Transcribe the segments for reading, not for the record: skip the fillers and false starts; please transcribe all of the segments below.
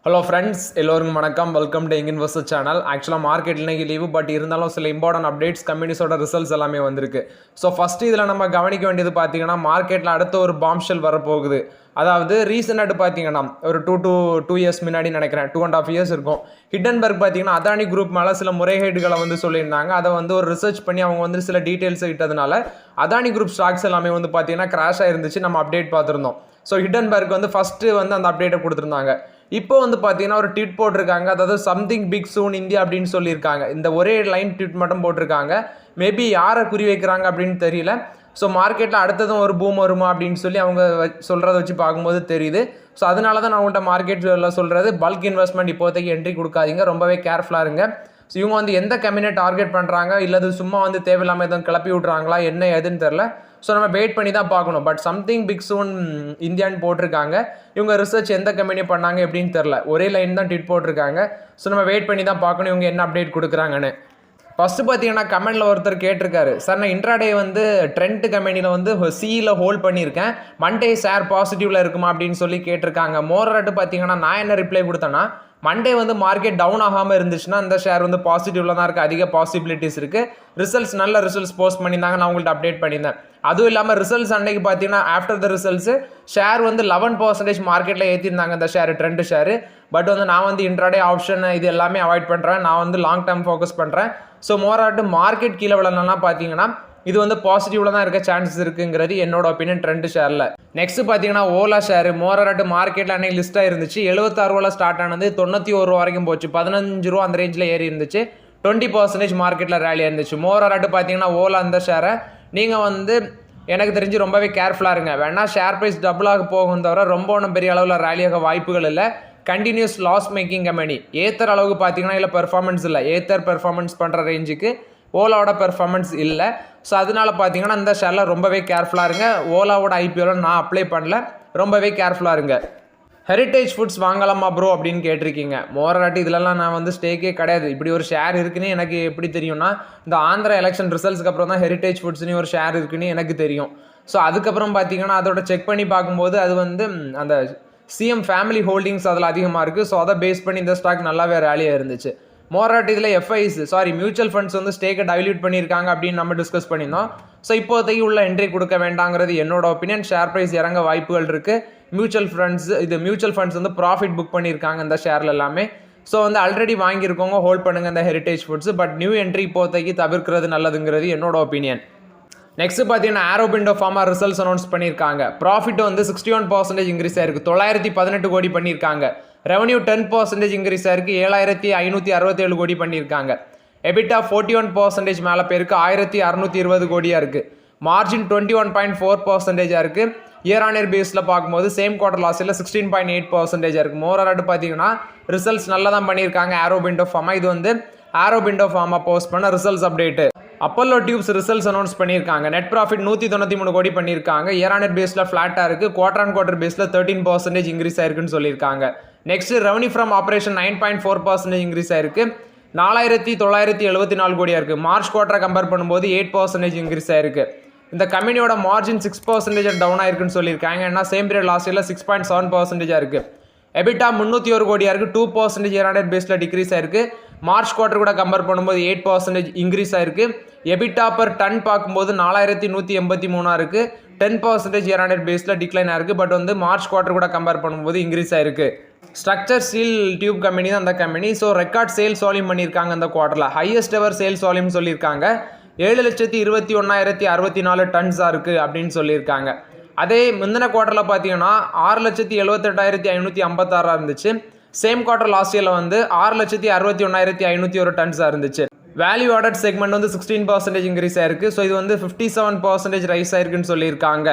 Hello friends, எல்லோருக்கும் வணக்கம். Welcome to young investor channel. ஆக்சுவலாக மார்க்கெட் இன்னைக்கு லீவு, பட் இருந்தாலும் சில இம்பார்ட்டன்ட் அப்டேட்ஸ் கம்பெனிஸோட ரிசல்ட்ஸ் எல்லாமே வந்திருக்கு. ஸோ ஃபஸ்ட்டு இதில் நம்ம கவனிக்க வேண்டியது பார்த்தீங்கன்னா, மார்க்கெட்டில் அடுத்த ஒரு பாம்ஷெல் வரப்போகுது. அதாவது ரீசெண்டாக பார்த்தீங்கன்னா ஒரு டூ இயர்ஸ் முன்னாடி நினைக்கிறேன், 2.5 years இருக்கும். ஹிண்டன்பர்க் பார்த்தீங்கன்னா அதானி குரூப் மேலே சில முறைகேடுகளை சொல்லியிருந்தாங்க. அதை ஒரு ரிசர்ச் பண்ணி அவங்க சில டீட்டெயில்ஸ் இட்டதுனால அதானி குரூப் ஸ்டாக்ஸ் எல்லாமே பார்த்தீங்கன்னா கிராஷ் ஆயிருந்துச்சு. நம்ம அப்டேட் பார்த்துருந்தோம். ஸோ ஹிண்டன்பர்க் ஃபஸ்ட்டு அந்த அப்டேட்டை கொடுத்துருந்தாங்க. இப்போ பார்த்தீங்கன்னா ஒரு ட்வீட் போட்டிருக்காங்க. அதாவது சம்திங் பிக் சூன் இந்தியா அப்படின்னு சொல்லியிருக்காங்க. இந்த ஒரே லைன் ட்வீட் மட்டும் போட்டிருக்காங்க. மேபி யாரை குறி வைக்கிறாங்க அப்படின்னு தெரியல. ஸோ மார்க்கெட்டில் அடுத்ததும் ஒரு பூம் வருமா அப்படின்னு சொல்லி அவங்க சொல்கிறத வச்சு பார்க்கும்போது தெரியுது. ஸோ அதனால தான் நான் உங்கள்கிட்ட மார்க்கெட்டில் சொல்கிறது, பல்க் இன்வெஸ்ட்மெண்ட் இப்போதைக்கு என்ட்ரி கொடுக்காதீங்க, ரொம்பவே கேர்ஃபுல்லாக இருங்க. ஸோ இவங்க எந்த கம்பெனியை டார்கெட் பண்ணுறாங்க, இல்லை சும்மா தேவையில்லாமல் எதுவும் கிளப்பி விட்றாங்களா என்ன எதுன்னு தெரில. ஸோ நம்ம வெயிட் பண்ணி தான் பார்க்கணும். பட் சம்திங் பிக் சூன் இந்தியான்னு போட்டிருக்காங்க. இவங்க ரிசர்ச் எந்த கம்பெனி பண்ணாங்க எப்படின்னு தெரில, ஒரே லைன் தான் ட்வீட் போட்டிருக்காங்க. ஸோ நம்ம வெயிட் பண்ணி தான் பார்க்கணும் இவங்க என்ன அப்டேட் கொடுக்குறாங்கன்னு. ஃபஸ்ட்டு பார்த்தீங்கன்னா கமெண்டில் ஒருத்தர் கேட்டிருக்காரு, சார் நான் இன்ட்ராடே ட்ரெண்ட் கம்பெனியில் சியில் ஹோல்ட் பண்ணியிருக்கேன், மண்டே ஷேர் பாசிட்டிவில் இருக்குமா அப்படின்னு சொல்லி கேட்டிருக்காங்க. மோரட்டு பார்த்தீங்கன்னா நான் என்ன ரிப்ளை கொடுத்தேன்னா, மண்டே மார்க்கெட் டவுன் ஆகாமல் இருந்துச்சுன்னா அந்த ஷேர் பாசிட்டிவ்ல தான் இருக்குது, அதிக பாசிபிலிட்டிஸ் இருக்குது. நல்ல ரிசல்ட்ஸ் போஸ்ட் பண்ணியிருந்தாங்க, நான் உங்கள்கிட்ட அப்டேட் பண்ணியிருந்தேன். அதுவும் இல்லாமல் ரிசல்ட்ஸ் அன்னைக்கு பார்த்தீங்கன்னா ஆஃப்டர் த ரிசல்ட்ஸ் ஷேர் 11% மார்க்கெட்டில் ஏற்றிருந்தாங்க அந்த ஷேர், ட்ரெண்ட் ஷேர். பட் நான் இன்ட்ராடே ஆப்ஷன் இது எல்லாமே அவாய்ட் பண்ணுறேன். நான் லாங் டேர்ம் ஃபோக்கஸ் பண்ணுறேன். ஸோ மோராட்டு மார்க்கெட் கீழே விழலாம் பார்த்தீங்கன்னா இது பாசிட்டிவ்ல தான் இருக்க சான்சஸ் இருக்குங்கிறது என்னோட ஒப்பீனியன் ட்ரெண்ட் ஷேரில். நெக்ஸ்ட் பார்த்தீங்கன்னா ஓலா ஷேர் மோராட்டு மார்க்கெட்டில் அன்னைக்கு லிஸ்ட்டாக இருந்துச்சு. 76 ரூபாயில் ஸ்டார்ட் ஆனது, 91 ரூபா வரைக்கும் போச்சு. 15 ரூபா அந்த ரேஞ்சில் ஏறி இருந்துச்சு. 20% மார்க்கெட்டில் ரேலியாக இருந்துச்சு. மோராட்டு பார்த்தீங்கன்னா ஓலா அந்த ஷேரை நீங்கள் எனக்கு தெரிஞ்சு ரொம்பவே கேர்ஃபுல்லாக இருங்க. வேணா ஷேர் ப்ரைஸ் டபுளாக போகும் தவிர ரொம்ப ஒன்றும் பெரிய அளவில் ரேலியாக வாய்ப்புகள் இல்லை. Continuous loss making company. Ather அளவுக்கு பார்த்தீங்கன்னா இல்லை பெர்ஃபார்மன்ஸ் இல்லை. ஏத்தர் பெர்ஃபார்மன்ஸ் பண்ணுற ரேஞ்சுக்கு ஓலாவோட பெர்ஃபார்மன்ஸ் இல்லை. ஸோ அதனால பார்த்தீங்கன்னா இந்த ஷேரில் ரொம்பவே கேர்ஃபுல்லாக இருங்க. ஓலாவோட ஐபிஓவில் நான் அப்ளை பண்ணல, ரொம்பவே கேர்ஃபுல்லாக இருங்க. ஹெரிட்டேஜ் ஃபுட்ஸ் வாங்கலாமா ப்ரோ அப்படின்னு கேட்டிருக்கீங்க. மோராட்டி இதிலலாம் நான் ஸ்டேக்கே கிடையாது. இப்படி ஒரு ஷேர் இருக்குன்னு எனக்கு எப்படி தெரியும்னா, இந்த ஆந்திரா எலெக்ஷன் ரிசல்ட்ஸ்க்கு அப்புறம் தான் ஹெரிட்டேஜ் ஃபுட்ஸ்னு ஒரு ஷேர் இருக்குன்னு எனக்கு தெரியும். ஸோ அதுக்கப்புறம் பார்த்தீங்கன்னா அதோட செக் பண்ணி பார்க்கும்போது அது அந்த சிஎம் ஃபேமிலி ஹோல்டிங்ஸ் அதில் அதிகமாக இருக்குது. ஸோ அதை பேஸ் பண்ணி இந்த ஸ்டாக் நல்லாவே ரேலியாக இருந்துச்சு. மோராட்டி இதில் மியூச்சுவல் ஃபண்ட்ஸ் ஸ்டேக்கை டைல்யூட் பண்ணியிருக்காங்க அப்படின்னு நம்ம டிஸ்கஸ் பண்ணியிருந்தோம். ஸோ இப்போதைக்கு உள்ள என்ட்ரி கொடுக்க வேண்டாங்கிறது என்னோட ஒப்பீனியன். ஷேர் ப்ரைஸ் இறங்க வாய்ப்புகள் இருக்குது. மியூச்சுவல் ஃபண்ட்ஸ் ப்ராஃபிட் புக் பண்ணியிருக்காங்க இந்த ஷேரில் எல்லாமே. ஸோ ஆல்ரெடி வாங்கியிருக்கவங்க ஹோல்ட் பண்ணுங்கள் இந்த heritage foods. But new entry இப்போதைக்கு தவிர்க்கிறது நல்லதுங்கிறது என்னோட ஒப்பீனியன். நெக்ஸ்ட் பார்த்தீங்கன்னா ஆரோபிண்டோ ஃபார்மா ரிசல்ட்ஸ் அனௌன்ஸ் பண்ணியிருக்காங்க. ப்ராஃபிட் 61% இன்க்ரீஸ் ஆயிருக்கு, 918 கோடி பண்ணியிருக்காங்க. ரெவன்யூ 10% இன்க்ரீஸ் ஆயிருக்கு, 7567 கோடி பண்ணியிருக்காங்க. எபிட்டா 41% மேலே போயிருக்கு, 1620 கோடியாக இருக்குது. மார்ஜின் 21.4% இருக்குது. இயர் ஆன் இயர் பேஸில் பார்க்கும்போது சேம் குவார்டர் லாஸ்ட்டில் 16.8% இருக்குது. மோராட்டு பார்த்தீங்கன்னா ரிசல்ட்ஸ் நல்லா தான் பண்ணியிருக்காங்க ஆரோபிண்டோ ஃபார்மா. இது ஆரோபிண்டோ ஃபார்மா போஸ்ட் பண்ண results update. Apollo tubes results announce பண்ணியிருக்காங்க. நெட் ப்ராஃபிட் 193 கோடி பண்ணியிருக்காங்க. இயர் ஆன் இயர் பேஸில் ஃப்ளாட்டாக இருக்குது. குவார்டர் ஆன் குவார்டர் பேஸில் 13% இன்க்ரீஸ் ஆயிருக்குன்னு சொல்லியிருக்காங்க. Next revenue from operation 9.4% increase ஆயிருக்கு, 4974 கோடியாக இருக்குது. மார்ச் குவார்டரை கம்பேர் பண்ணும்போது 8% இன்க்ரீஸ் ஆயிருக்கு. இந்த கம்பெனியோட மார்ஜின் 6% டவுன் ஆயிருக்குன்னு சொல்லியிருக்காங்க. ஏன்னா சேம் பீரியட் லாஸ்ட் இயரில் 6.7% இருக்குது. எபிட்டா 301 கோடியாக இருக்குது, 2% இயர் ஆன் இயர் பேஸில் டிக்ரீஸ் ஆயிருக்கு. மார்ச் குவார்டர் கூட கம்பேர் பண்ணும்போது 8% இன்க்ரீஸ் ஆயிருக்கு. எபிட்டா பர் டன் பார்க்கும்போது 4183 இருக்குது, 10% இயர் ஆன் இயர் பேஸில் டிக்ளைன் ஆயிருக்கு. பட் மார்ச் குவார்டர் கூட கம்பேர் பண்ணும்போது இன்க்ரீஸ் ஆயிருக்கு. ஸ்ட்ரக்சர் ஸ்டீல் டியூப் கம்பெனி தான் அந்த company. So record sales volume பண்ணியிருக்காங்க அந்த குவார்டரில். ஹையஸ்ட் எவர் சேல்ஸ் வால்யூம் சொல்லியிருக்காங்க. 7,21,064 டன்ஸாக இருக்குது அப்படின்னு சொல்லியிருக்காங்க. அதே முந்தின குவார்டரில் பார்த்தீங்கன்னா 6,78,556 இருந்துச்சு. சேம் குவார்டர் லாஸ்ட் இயரில் 6,61,501 டன்ஸாக இருந்துச்சு. வேல்யூ ஆடட் செக்மெண்ட் 16% இன்க்ரீஸ் ஆயிருக்கு. ஸோ இது 57% ரைஸ் ஆயிருக்குன்னு சொல்லியிருக்காங்க.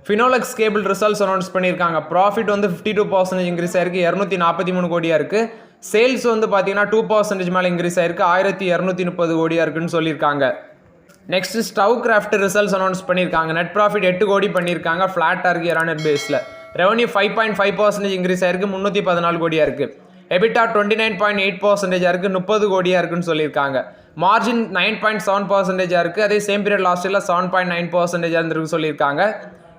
ஃபினோலெக்ஸ் கேபிள் ரிசல்ட்ஸ் அனௌன்ஸ் பண்ணியிருக்காங்க. ப்ராஃபிட் 52% இன்க்ரீஸ் ஆயிருக்கு, 243 கோடியாக இருக்குது. சேல்ஸ் பார்த்தீங்கன்னா 2% மேலே இன்க்ரீஸ் ஆயிருக்கு, 1230 கோடியாக இருக்குன்னு சொல்லியிருக்காங்க. Next stove craft results announce பண்ணியிருக்காங்க. நெட் ப்ராஃபிட் 8 கோடி பண்ணியிருக்காங்க, ஃப்ளாட்டாக இருக்குது இயர் ஆன் இயர் பேஸில். ரெவன்யூ 5.5% இன்க்ரீஸ் ஆயிருக்கு, 314 கோடியாக இருக்குது. எபிட்டா 29.8% இருக்குது, 30 கோடியாக இருக்குன்னு சொல்லியிருக்காங்க. மார்ஜின் 9.7% இருக்குது, அதே சேம் பீரியட் லாஸ்ட் இயரில் 7.9% இருந்திருக்கு சொல்லியிருக்காங்க.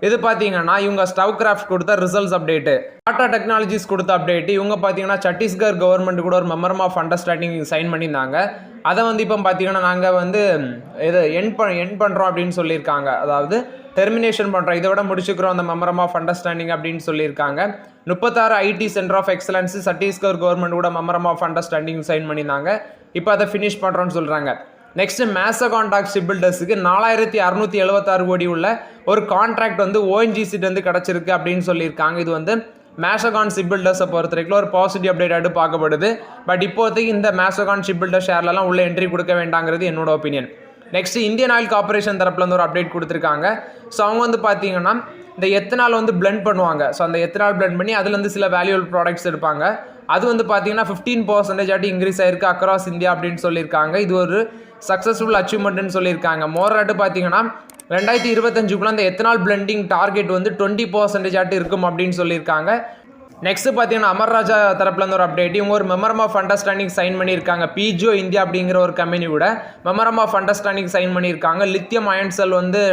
இது பார்த்தீங்கன்னா இவங்க ஸ்டவ் கிராஃப்ட் கொடுத்த ரிசல்ட்ஸ் அப்டேட்டு. டாடா டெக்னாலஜிஸ் கொடுத்த அப்டேட். இவங்க பார்த்தீங்கன்னா சத்தீஸ்கர் கவர்மெண்ட் கூட ஒரு மெமரம் ஆஃப் அண்டர்ஸ்டாண்டிங் சைன் பண்ணியிருந்தாங்க. அதை வந்து இப்போ பார்த்தீங்கன்னா நாங்கள் வந்து இது என் பண்ணுறோம் அப்படின்னு சொல்லியிருக்காங்க. அதாவது டெர்மினேஷன் பண்ணுறோம், இதை விட முடிச்சுக்கிறோம் அந்த மெமரம் ஆஃப் அண்டர்ஸ்டாண்டிங் அப்படின்னு சொல்லியிருக்காங்க. 36 IT centre of excellence Chhattisgarh government கூட மெமரம் ஆஃப் அண்டர்ஸ்டாண்டிங் சைன் பண்ணியிருந்தாங்க. இப்போ அதை ஃபினிஷ் பண்ணுறோன்னு சொல்கிறாங்க. நெக்ஸ்ட் மேசகான் டாக் ஷிப் பில்டர்ஸுக்கு 4676 கோடி உள்ள ஒரு கான்ட்ராக்ட் வந்து ஓஎன்ஜிசிட்டு வந்து கிடச்சிருக்கு அப்படின்னு சொல்லியிருக்காங்க. இது வந்து மேசகான் ஷிப் பில்டர்ஸை பொறுத்த வரைக்கும் ஒரு பாசிட்டிவ் அப்டேட் பார்க்கப்படுது. பட் இப்போதைக்கு இந்த மேசகான் ஷிப் பில்டர் ஷேர்லலாம் உள்ள என்ட்ரி கொடுக்க வேண்டாங்கிறது என்னோட opinion. Next Indian oil corporation தரப்புலேருந்து ஒரு அப்டேட் கொடுத்துருக்காங்க. ஸோ அவங்க வந்து பார்த்தீங்கன்னா இந்த எத்தனால் வந்து பிளெண்ட் பண்ணுவாங்க. ஸோ அந்த எத்தனால் பிளெண்ட் பண்ணி அதுலேருந்து சில வேல்யூபிள் ப்ராடக்ட்ஸ் எடுப்பாங்க. அது வந்து பார்த்தீங்கன்னா 15% ஆட்டி இன்க்ரீஸ் ஆயிருக்கு அக்ராஸ் இந்தியா அப்படின்னு சொல்லியிருக்காங்க. இது ஒரு சக்ஸஸ்ஃபுல் அச்சீவ்மெண்ட்னு சொல்லியிருக்காங்க. மோராட்டு பார்த்தீங்கன்னா 2025 அந்த எத்தனால் பிளெண்டிங் டார்கெட் வந்து 20% ஆட்டு இருக்கும் அப்படின்னு சொல்லியிருக்காங்க. நெக்ஸ்ட் பார்த்தீங்கன்னா அமர் ராஜா தரப்புலேருந்து ஒரு அப்டேட். இவங்க ஒரு மெமரம் ஆஃப் அண்டர்ஸ்டாண்டிங் சைன் பண்ணியிருக்காங்க. பிஜிஓ இந்தியா அப்படிங்கிற ஒரு கம்பெனி கூட மெமரம் ஆஃப் அண்டர்ஸ்டாண்டிங் சைன் பண்ணியிருக்காங்க. லித்தியம் அயன் செல் வந்து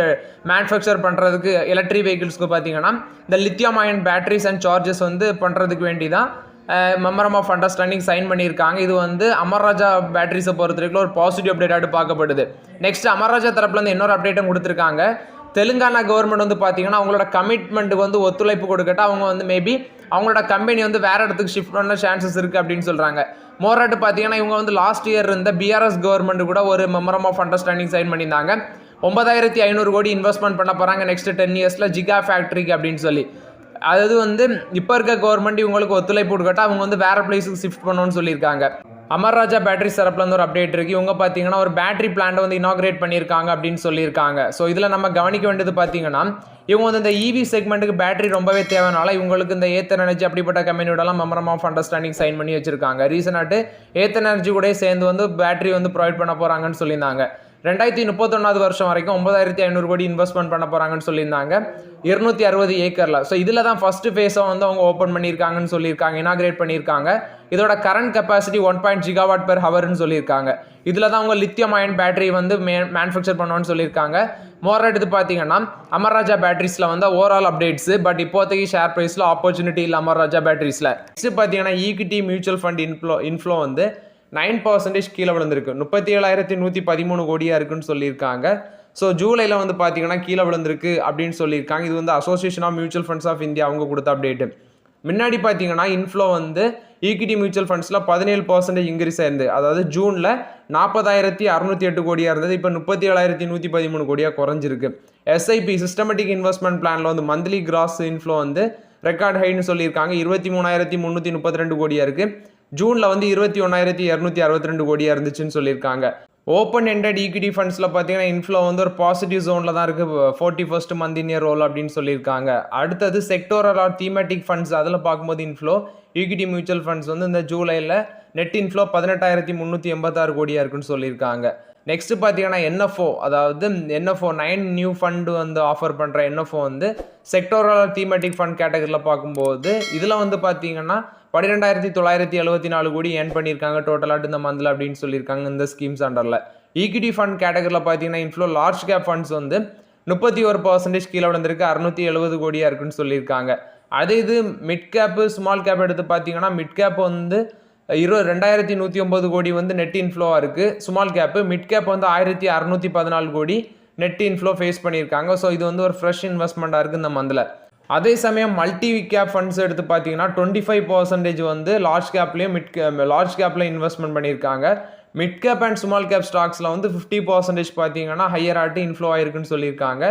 மேனுஃபேக்சர் பண்ணுறதுக்கு எலக்ட்ரிக் வெஹிக்கிள்ஸ்க்கு பார்த்தீங்கன்னா இந்த lithium ion batteries and charges வந்து பண்ணுறதுக்கு வேண்டி தான் மெமரம் ஆஃப் அண்டர்ஸ்டாண்டிங் சைன் பண்ணியிருக்காங்க. இது வந்து அமர் ராஜா பேட்டரிஸை பொறுத்த வரைக்கும் ஒரு பாசிட்டிவ் அப்டேட்டாக பார்க்கப்படுது. நெக்ஸ்ட் அமர் ராஜா தரப்புலேருந்து இன்னொரு அப்டேட்டும் கொடுத்துருக்காங்க. தெலுங்கானா கவர்மெண்ட் வந்து பார்த்தீங்கன்னா அவங்களோட கமிட்மெண்ட்டுக்கு வந்து ஒத்துழைப்பு கொடுக்கட்ட அவங்க வந்து மேபி அவங்களோட கம்பெனி வந்து வேற இடத்துக்கு ஷிஃப்ட் பண்ண சான்சஸ் இருக்குது அப்படின்னு சொல்கிறாங்க. மோராட்டு பார்த்தீங்கன்னா இவங்க வந்து லாஸ்ட் இயர் இருந்த பிஆர்எஸ் கவர்மெண்ட் கூட ஒரு மெமரம் ஆஃப் அண்டர்ஸ்டாண்டிங் சைன் பண்ணியிருந்தாங்க. 9500 கோடி இன்வெஸ்ட்மெண்ட் பண்ண போகிறாங்க நெக்ஸ்ட் 10 இயர்ஸில் ஜிகா ஃபேக்ட்ரிக்கு அப்படின்னு சொல்லி. அது வந்து இப்போ இருக்க கவர்மெண்ட் இவங்களுக்கு ஒத்துழைப்பு கொடுக்கட்டா அவங்க வந்து வேற பிளேஸுக்கு ஷிஃப்ட் பண்ணணும்னு சொல்லியிருக்காங்க. அமர் ராஜா பேட்டரி தரப்புலேருந்து ஒரு அப்டேட் இருக்குது. இவங்க பார்த்தீங்கன்னா ஒரு பேட்டரி பிளான்ட்டை வந்து இனாகிரேட் பண்ணியிருக்காங்க அப்படின்னு சொல்லியிருக்காங்க. ஸோ இதில் நம்ம கவனிக்க வேண்டியது பார்த்தீங்கன்னா இவங்க வந்து இந்த இவி செக்மெண்ட்டுக்கு பேட்டரி ரொம்பவே தேவைனால இவங்களுக்கு இந்த ஏத்தர் எனர்ஜி அப்படிப்பட்ட கம்பெனியோடலாம் மெமரம் ஆஃப் அண்டர்ஸ்டாண்டிங் சைன் பண்ணி வச்சிருக்காங்க. ரீசனாட்டு ஏத்தர் எனர்ஜி கூட சேர்ந்து வந்து பேட்டரி வந்து ப்ரொவைட் பண்ண போகிறாங்கன்னு சொல்லியிருந்தாங்க. 2031 வருஷம் வரைக்கும் 9500 கோடி இன்வெஸ்ட்மெண்ட் பண்ண போகிறாங்கன்னு சொல்லியிருந்தாங்க 260 ஏக்கரில். ஸோ இதில் தான் ஃபஸ்ட்டு ஃபேஸாக வந்து அவங்க ஓப்பன் பண்ணியிருக்காங்கன்னு சொல்லியிருக்காங்க, இனாகிரேட் பண்ணியிருக்காங்க. இதோட கரண்ட் கெப்பாசிட்டி 1.0 ஜிகாவாட் பெர் ஹவர்னு சொல்லியிருக்காங்க. இதில் தான் அவங்க லித்தியம் அயன் பேட்டரி வந்து மேனுஃபேக்சர் பண்ணுவோன்னு சொல்லியிருக்காங்க. மோராட் இது பார்த்தீங்கன்னா அமர் ராஜா பேட்டரிஸில் வந்து ஓவரால் அப்டேட்ஸ். பட் இப்போதைக்கு ஷேர் ப்ரைஸில் ஆப்பர்ச்சுனிட்டி இல்லை அமர் ராஜா பேட்டரிஸில். நெக்ஸ்ட் பார்த்தீங்கன்னா ஈக்விட்டி மியூச்சுவல் ஃபண்ட் இன்ஃப்ளோ வந்து 9% கீழே விழுந்திருக்கு. 37,113 கோடியாக இருக்குன்னு சொல்லியிருக்காங்க. ஸோ ஜூலையில் வந்து பார்த்தீங்கன்னா கீழே விழுந்திருக்கு அப்படின்னு சொல்லியிருக்காங்க. இது வந்து association of mutual funds of India அவங்க கொடுத்த அப்டேட்டு. முன்னாடி பார்த்தீங்கன்னா இன்ஃப்ளோ வந்து ஈக்விட்டி மியூச்சுவல் ஃபண்ட்ஸில் 17% இன்க்ரீஸ் ஆயிருந்து. அதாவது ஜூனில் 40,608 கோடியாக இருந்தது, இப்போ 37,113 கோடியாக குறைஞ்சிருக்கு. எஸ்ஐபி சிஸ்டமேட்டிக் இன்வெஸ்ட்மெண்ட் பிளானில் வந்து மந்த்லி கிராஸ் இன்ஃப்ளோ வந்து ரெக்கார்ட் ஹைன்னு சொல்லியிருக்காங்க. 23,332 கோடியாக இருக்குது. ஜூனில் வந்து 21,262 கோடியாக இருந்துச்சுன்னு சொல்லியிருக்காங்க. ஓப்பன் எண்டட் ஈக்விட்டி ஃபண்ட்ஸில் பார்த்தீங்கன்னா இன்ஃப்ளோ வந்து ஒரு பாசிட்டிவ் ஜோனில் தான் இருக்குது. 41st month in year role அப்படின்னு சொல்லியிருக்காங்க. அடுத்தது செக்டோரல் ஆர் தீமேட்டிக் ஃபண்ட்ஸ் அதில் பார்க்கும்போது இன்ஃப்ளோ ஈக்விட்டி மியூச்சுவல் ஃபண்ட்ஸ் வந்து இந்த ஜூலையில் நெட் இன்ஃப்ளோ 18,386 கோடியாக இருக்குன்னு சொல்லியிருக்காங்க. நெக்ஸ்ட் பார்த்தீங்கன்னா என்எஃப்ஓ, அதாவது என்எஃப்ஓ 9 நியூ ஃபண்டு வந்து ஆஃபர் பண்ணுற என்எஃப்ஓ வந்து செக்டோரல் தீமேட்டிக் ஃபண்ட் கேட்டகரியில் பார்க்கும்போது இதில் வந்து பார்த்தீங்கன்னா 12,974 கோடி ஏர்ன் பண்ணியிருக்காங்க டோட்டலாட்டு இந்த மந்தில் அப்படின்னு சொல்லியிருக்காங்க இந்த ஸ்கீம்ஸ் அண்டரில். ஈக்விட்டி ஃபண்ட் கேட்டகரியில் பார்த்தீங்கன்னா இன்ஃப்ளோ லார்ஜ் கேப் ஃபண்ட்ஸ் வந்து 31% கீழே விழுந்திருக்கு, 670 கோடியாக இருக்குன்னு சொல்லியிருக்காங்க. அதே இது மிட் கேப்பு ஸ்மால் கேப் எடுத்து பார்த்தீங்கன்னா மிட் கேப் வந்து 2,109 கோடி வந்து நெட் இன்ஃப்ளோவாக இருக்குது ஸ்மால் கேப்பு. மிட் கேப் வந்து 1,614 கோடி நெட் இன்ஃப்ளோ ஃபேஸ் பண்ணியிருக்காங்க. ஸோ இது வந்து ஒரு ஃப்ரெஷ் இன்வெஸ்ட்மெண்ட்டாக இருக்குது இந்த மந்தில். அதே சமயம் மல்டி கேப் ஃபண்ட்ஸ் எடுத்து பார்த்தீங்கன்னா 25% வந்து லார்ஜ் கேப்லேயும் லார்ஜ் கேப்பில் இன்வெஸ்ட்மெண்ட் பண்ணியிருக்காங்க. Mid cap and small cap ஸ்டாக்ஸில் வந்து 50% பார்த்தீங்கன்னா ஹையர் ஆட்டு இன்ஃப்ளோ ஆயிருக்குன்னு சொல்லியிருக்காங்க.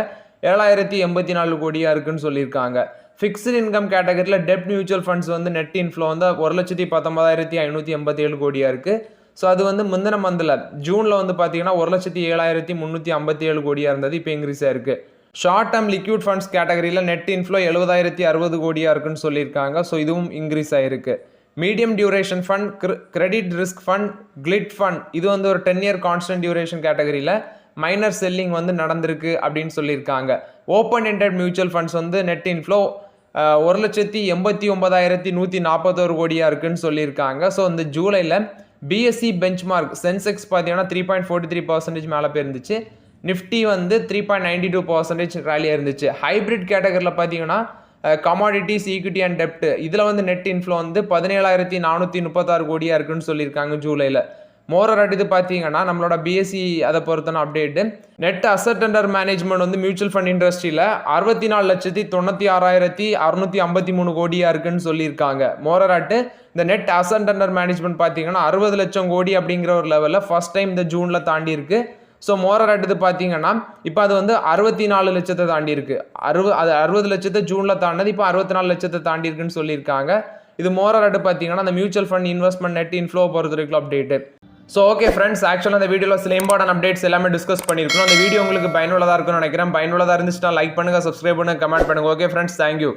7,084 கோடியாக இருக்குன்னு சொல்லியிருக்காங்க. ஃபிக்ஸ்டு இன்கம் கேட்டகரியில் டெப்ட் மியூச்சுவல் ஃபண்ட்ஸ் வந்து நெட் இன்ஃப்ளோ வந்து 1,19,587 கோடியாக இருக்குது. ஸோ அது வந்து முந்தின மந்தில் ஜூனில் வந்து பார்த்தீங்கன்னா 1,07,357 கோடியாக இருந்தது, இப்போ இன்க்ரீஸ் ஆயிருக்கு. ஷார்ட் டேர்ம் லிக்விட் ஃபண்ட்ஸ் கேட்டகரியில் நெட் இன்ஃப்ளோ 70,060 கோடியாக இருக்குன்னு சொல்லியிருக்காங்க. ஸோ இதுவும் இன்க்ரீஸ் ஆகிருக்கு. Medium duration fund, credit risk fund, gilt fund இது வந்து ஒரு 10 இயர் கான்ஸ்டன்ட் டியூரேஷன் கேட்டகரியில் மைனர் செல்லிங் வந்து நடந்திருக்கு அப்படின்னு சொல்லியிருக்காங்க. ஓப்பன் எண்டட் மியூச்சுவல் ஃபண்ட்ஸ் வந்து நெட் இன்ஃப்ளோ 1,89,141 கோடியாக இருக்குன்னு சொல்லியிருக்காங்க. ஸோ இந்த ஜூலையில் பிஎஸ்சி பெஞ்ச்மார்க் சென்செக்ஸ் பார்த்தீங்கன்னா 3.43% மேலே போயிருந்துச்சு. நிஃப்டி வந்து 3.92% ரேலியாக இருந்துச்சு. ஹைப்ரிட் கேட்டகரியில் பார்த்தீங்கன்னா கமாடிட்டிஸ், ஈக்விட்டி அண்ட் டெப்ட் இதில் வந்து நெட் இன்ஃப்ளோ வந்து 17,436 கோடியாக இருக்குன்னு சொல்லியிருக்காங்க ஜூலையில். மோரர் இது பார்த்தீங்கன்னா நம்மளோட பிஎஸ்சி அதை பொறுத்தான update. Net asset under management வந்து மியூச்சுவல் ஃபண்ட் இண்டஸ்ட்ரியில் 64,96,653 கோடியாக இருக்குன்னு சொல்லியிருக்காங்க. மோரராட்டு இந்த நெட் அசட் அண்டர் மேனேஜ்மெண்ட் பார்த்தீங்கன்னா 60 லட்சம் கோடி அப்படிங்கிற ஒரு லெவலில் ஃபர்ஸ்ட் டைம் இந்த ஜூனில் தாண்டி இருக்கு. ஸோ மோரராட்டு பார்த்தீங்கன்னா இப்போ அது வந்து 64 லட்சத்தை தாண்டி இருக்கு. 60 லட்சத்தை ஜூனில் தாண்டது இப்போ 64 லட்சத்தை தாண்டி இருக்குன்னு சொல்லியிருக்காங்க. இது மோரராட்டு பார்த்தீங்கன்னா அந்த mutual fund investment net inflow பொறுத்த வரைக்கும் அப்டேட்டு. ஸோ ஓகே ஃப்ரெண்ட்ஸ், ஆக்சுவலாக அந்த வீடியோவில் சில இம்பார்ட்டன்ட் அப்டேட்ஸ் எல்லாமே டிஸ்கஸ் பண்ணியிருக்கணும். அந்த வீடியோ உங்களுக்கு பயனுள்ளதாக இருக்கும்னு நினைக்கிறேன். பயனுள்ளதாக இருந்துச்சுன்னா லைக் பண்ணுங்கள், சப்ஸ்கிரைப் பண்ணுங்கள், கமெண்ட் பண்ணுங்கள். Okay friends, thank you.